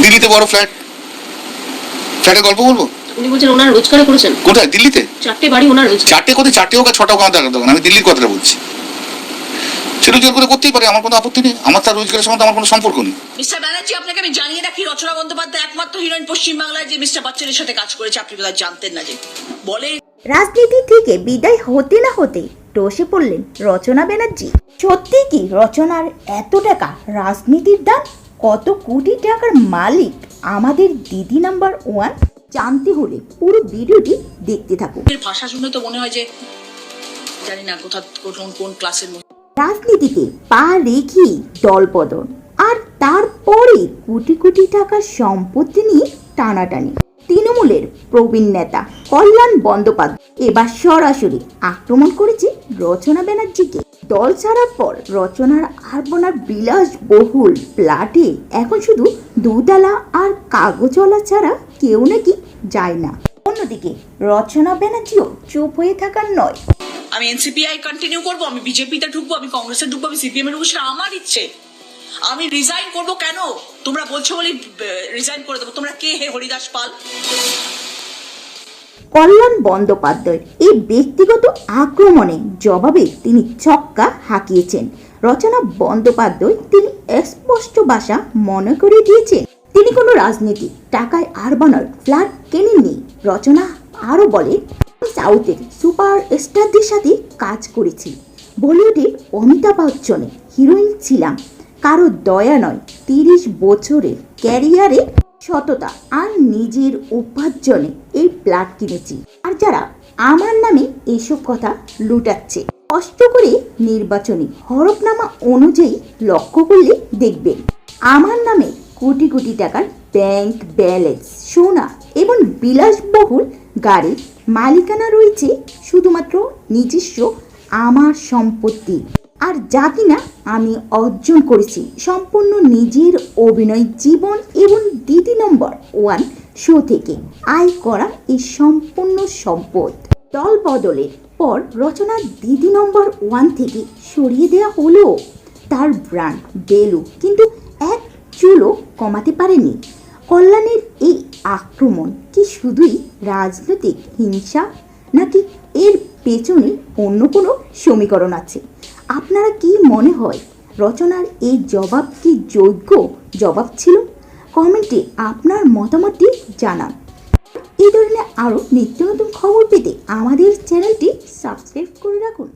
দিল্লিতে বড় ফ্ল্যাট, ফ্ল্যাটের গল্প বলবো? উনি বলছেন ওনার রোজগারে করেছেন। কোথায়? দিল্লিতে 4টে বাড়ি ওনার রোজগার। 4টে কোথায়? 4টে হোক আর 6টা হোক, আমার দোকান, আমি দিল্লির কথাটা বলছি। সে রোজগার করে করতেই পারে, আমার কোনো আপত্তি নেই, আমার তার রোজগারের সঙ্গে আমার কোনো সম্পর্ক নেই। মিস্টার ব্যানার্জি, আপনাকে আমি জানিয়ে রাখি, রচনা বন্দ্যোপাধ্যায় একমাত্র হিরোইন পশ্চিমবাংলায় যে মিস্টার বচ্চনের সাথে কাজ করেছে, আপনি বোধহয় জানতেন না। যে বলে রাজনীতি থেকে বিদায় হতে না হতে টসে পড়লেন রচনা ব্যানার্জি। সত্যি কি রচনার এত টাকা? রাজনীতির দান? কত কোটি টাকার মালিক আমাদের দিদি নাম্বার 1? জানতে হলে পুরো ভিডিওটি দেখতে থাকুন। ভাষা শুনে তো মনে হয় যে জানি না কোন ক্লাসের মধ্যে। রাজনীতিতে পা রেখেই দলবদল, আর তারপরে কোটি কোটি টাকার সম্পত্তি নিয়ে টানাটানি। তৃণমূলের প্রবীণ নেতা কল্যাণ বন্দ্যোপাধ্যায় এবার সরাসরি আক্রমণ করেছে রচনা ব্যানার্জিকে। দল ছাড়ার পর রচনার আরবনার বিলাসবহুল ফ্ল্যাটে এখন শুধু দুতলা আর কাগজওয়ালা ছাড়া কেউ নাকি যায় না। অন্যদিকে রচনা ব্যানার্জিও চুপ হয়ে থাকার নয়। আমি এনসিপিআই কন্টিনিউ করবো, আমি বিজেপিতে ঢুকবো, আমি কংগ্রেসে ঢুকবো, আমি সিপিএম এ ঢুকবো, সেটা আমার ইচ্ছে। আমি রিজাইন করবো কেন? তোমরা বলছো বলি রিজাইন করে দেবো। তোমরা কে হে হরিদাস পাল? কল্যাণ বন্দ্যোপাধ্যায়ের এই ব্যক্তিগত আক্রমণে জবাবে তিনি ছক্কা হাঁকিয়েছেন। রচনা বন্দ্যোপাধ্যায় তিনি স্পষ্ট ভাষা মনে করে দিয়েছেন তিনি কোনো রাজনীতি টাকায় আরবানার ফ্ল্যাট কেনেননি। রচনা আরও বলে, সাউথের সুপার স্টারদের সাথে কাজ করেছি, বলিউডের অমিতাভ বচ্চনে হিরোইন ছিলাম, কারো দয়া নয়, 30 বছরের ক্যারিয়ারে সততা আর নিজের উপার্জনে এই ফ্ল্যাট কিনেছি। আর যারা আমার নামে এসব কথা লুটাচ্ছে, কষ্ট করে নির্বাচনী হরফনামা অনুযায়ী লক্ষ্য করলে দেখবেন আমার নামে কোটি কোটি টাকার ব্যাংক ব্যালেন্স, সোনা এবং বিলাসবহুল গাড়ির মালিকানা রয়েছে শুধুমাত্র নিজস্ব আমার সম্পত্তি, আর যা কিনা আমি অর্জন করেছি সম্পূর্ণ নিজের অভিনয় জীবন এবং দিদি নম্বর 1 শো থেকে আয় করা এই সম্পূর্ণ সম্পদ। দল বদলের পর রচনার দিদি নম্বর 1 থেকে সরিয়ে দেওয়া হলো তার ব্র্যান্ড ভ্যালু, কিন্তু এক চুলও কমাতে পারেনি। কল্যাণের এই আক্রমণ কি শুধুই রাজনৈতিক হিংসা, নাকি এর পেছনে অন্য কোনো সমীকরণ আছে? আপনারা কি মনে হয় রচনার এই জবাব কি যোগ্য জবাব ছিল? কমেন্টে আপনার মতামতটি জানান। এই ধরনের আরও নিত্য নতুন খবর পেতে আমাদের চ্যানেলটি সাবস্ক্রাইব করে রাখুন।